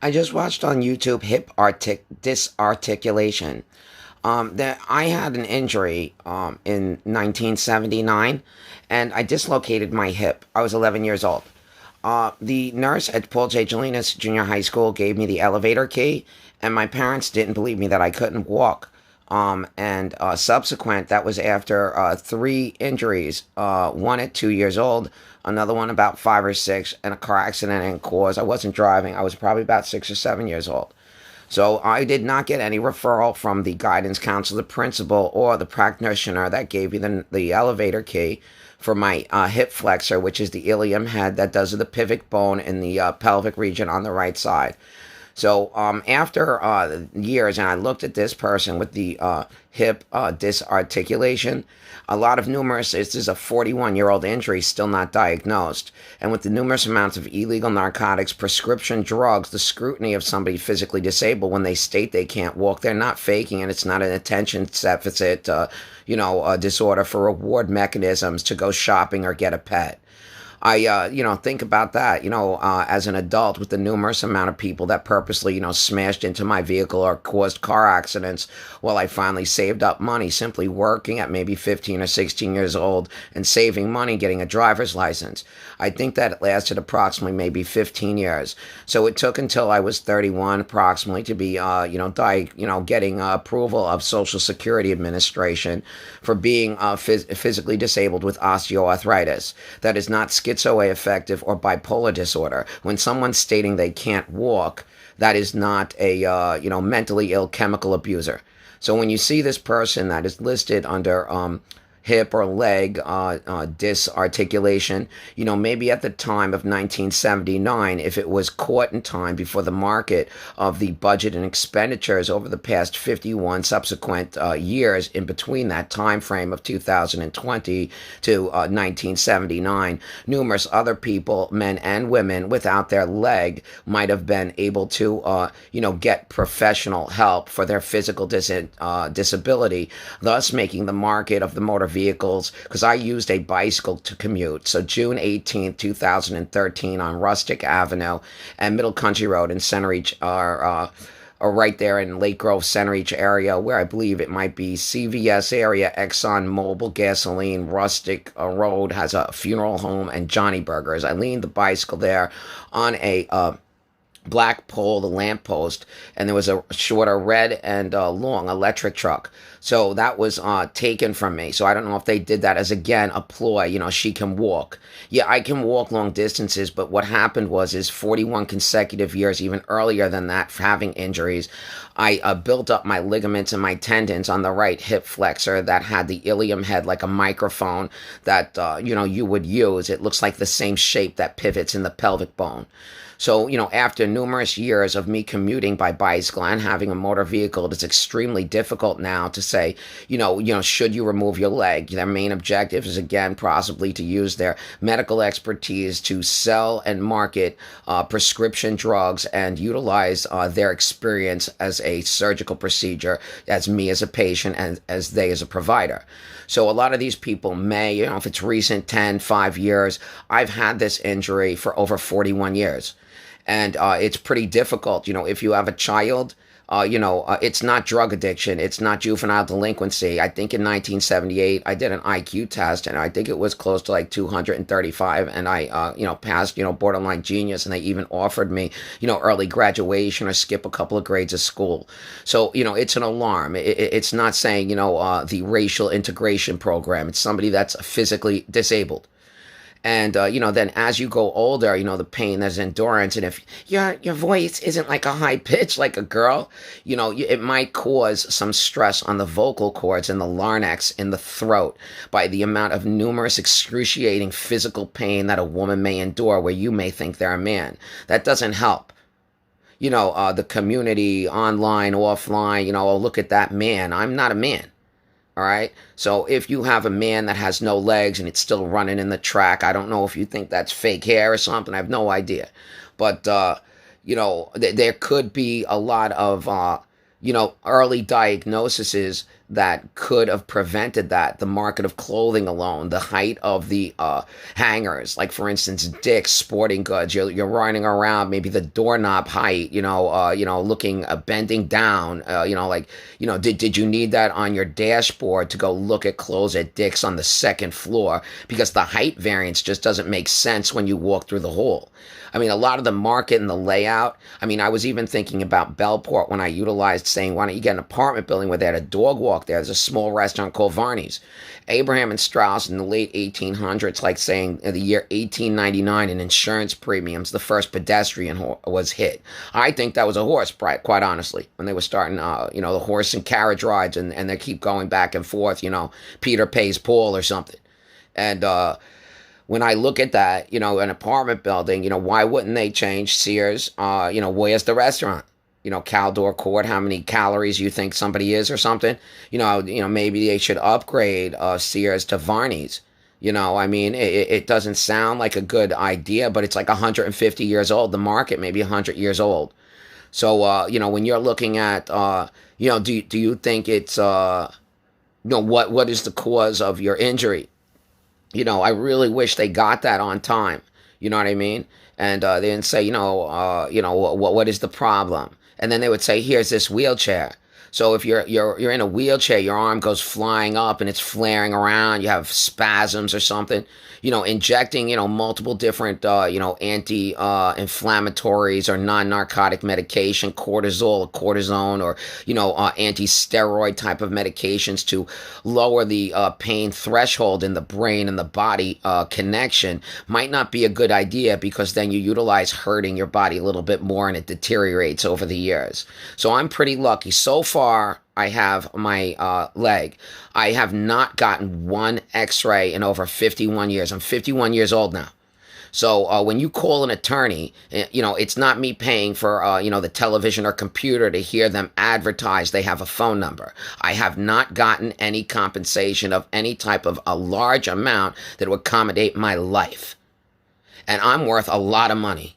I just watched on YouTube hip disarticulation. That I had an injury in 1979, and I dislocated my hip. I was 11 years old. The nurse at Paul J. Jelinas Junior High School gave me the elevator key, and my parents didn't believe me that I couldn't walk. And subsequent, that was after three injuries, one at 2 years old, another one about 5 or 6, and a car accident and cause. I wasn't driving. I was probably about 6 or 7 years old. So I did not get any referral from the guidance counselor, the principal, or the practitioner that gave me the elevator key for my hip flexor, which is the ilium head that does the pivot bone in the pelvic region on the right side. So after years, and I looked at this person with the hip disarticulation, a lot of numerous, this is a 41-year-old injury still not diagnosed. And with the numerous amounts of illegal narcotics, prescription drugs, the scrutiny of somebody physically disabled when they state they can't walk, they're not faking, and it's not an attention deficit, disorder for reward mechanisms to go shopping or get a pet. I think about that, as an adult with the numerous amount of people that purposely, smashed into my vehicle or caused car accidents while I finally saved up money, simply working at maybe 15 or 16 years old and saving money, getting a driver's license. I think that it lasted approximately maybe 15 years. So it took until I was 31 approximately to be, getting approval of Social Security Administration for being physically disabled with osteoarthritis. That is not schizoaffective or bipolar disorder. When someone's stating they can't walk, that is not a mentally ill chemical abuser. So when you see this person that is listed under hip or leg disarticulation, maybe at the time of 1979, if it was caught in time before the market of the budget and expenditures over the past 51 subsequent years in between that time frame of 2020 to 1979, numerous other people, men and women, without their leg might have been able to, get professional help for their physical disability, thus making the market of the motor vehicles, because I used a bicycle to commute. So June 2013 on Rustic Avenue and Middle Country Road in Center Reach are right there in Lake Grove, Center Reach area, where I believe it might be CVS area, Exxon Mobil Gasoline, Rustic Road has a funeral home, and Johnny Burgers. I leaned the bicycle there on a black pole, the lamp post, and there was a shorter red and long electric truck. So that was taken from me. So I don't know if they did that as, again, a ploy. She can walk. Yeah, I can walk long distances, but what happened is 41 consecutive years, even earlier than that, for having injuries, I built up my ligaments and my tendons on the right hip flexor that had the ilium head like a microphone that, you would use. It looks like the same shape that pivots in the pelvic bone. So, after numerous years of me commuting by bicycle and having a motor vehicle, it's extremely difficult now to say, should you remove your leg? Their main objective is, again, possibly to use their medical expertise to sell and market prescription drugs and utilize their experience as a surgical procedure, as me as a patient and as they as a provider. So a lot of these people may, if it's recent, 10, 5 years, I've had this injury for over 41 years. And it's pretty difficult, if you have a child, it's not drug addiction. It's not juvenile delinquency. I think in 1978, I did an IQ test, and I think it was close to like 235, and I, passed, borderline genius, and they even offered me, early graduation or skip a couple of grades of school. So, it's an alarm. It's not saying, the racial integration program. It's somebody that's physically disabled. And, then as you go older, the pain, there's endurance. And if your voice isn't like a high pitch like a girl, it might cause some stress on the vocal cords and the larynx in the throat by the amount of numerous excruciating physical pain that a woman may endure where you may think they're a man. That doesn't help. The community, online, offline, oh, look at that man. I'm not a man. All right. So if you have a man that has no legs and it's still running in the track, I don't know if you think that's fake hair or something. I have no idea. But, there could be a lot of, early diagnoses that could have prevented that. The market of clothing alone, the height of the hangers, like for instance, Dick's Sporting Goods. You're running around, maybe the doorknob height, looking, bending down, did you need that on your dashboard to go look at clothes at Dick's on the second floor? Because the height variance just doesn't make sense when you walk through the hall. I mean, a lot of the market and the layout. I mean, I was even thinking about Bellport when I utilized saying, why don't you get an apartment building where they had a dog walk there? There's a small restaurant called Varney's. Abraham and Strauss in the late 1800s, like saying in the year 1899 in insurance premiums, the first pedestrian was hit. I think that was a horse, quite honestly, when they were starting, the horse and carriage rides, and they keep going back and forth, Peter pays Paul or something. And, when I look at that, an apartment building, why wouldn't they change Sears? Where's the restaurant? Caldor Court, how many calories you think somebody is or something? Maybe they should upgrade Sears to Varney's. It doesn't sound like a good idea, but it's like 150 years old. The market maybe 100 years old. So, when you're looking at, do you think it's, what is the cause of your injury? I really wish they got that on time. You know what I mean? And they didn't say, what is the problem? And then they would say, here's this wheelchair. So if you're in a wheelchair, your arm goes flying up and it's flaring around. You have spasms or something. Injecting, multiple different, anti-inflammatories or non-narcotic medication, cortisol, cortisone, or, anti-steroid type of medications to lower the pain threshold in the brain and the body connection might not be a good idea, because then you utilize hurting your body a little bit more and it deteriorates over the years. So I'm pretty lucky. So far, I have my leg. I have not gotten one x-ray in over 51 years. I'm 51 years old now. So when you call an attorney, it's not me paying for, the television or computer to hear them advertise they have a phone number. I have not gotten any compensation of any type of a large amount that would accommodate my life. And I'm worth a lot of money.